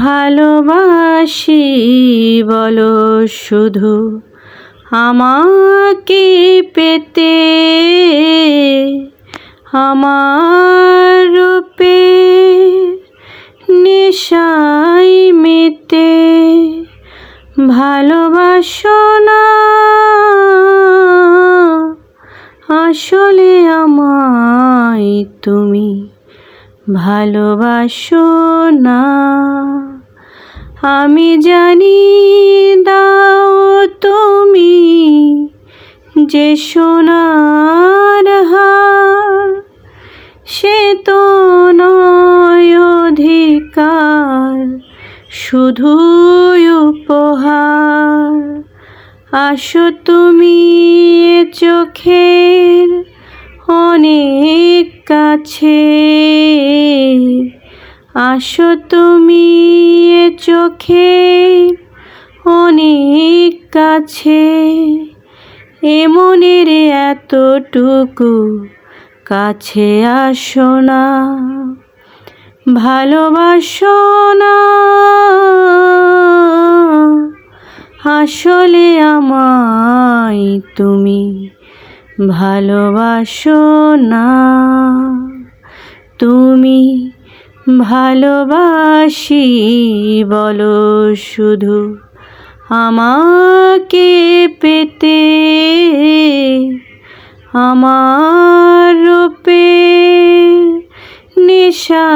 ভালোবাসি বলো শুধু আমাকে পেতে, আমার রূপে নেশায় মেতে। ভালোবাসো না আসলে আমায় তুমি, ভালোবাসো না। আমি জানি দাও তুমি যে সোনার হার, সে তো নয় অধিকার, শুধুই উপহার। আসো তুমি চোখের অনেক কাছে, আসো তুমি চোখের অনেক কাছে। এ মনের এতটুকু কাছে আসো না, ভালোবাসো না আসলে আমায় তুমি, ভালোবাসো না। তুমি ভালোবাসি বলো শুধু আমাকে পেতে, আমার রূপে নেশা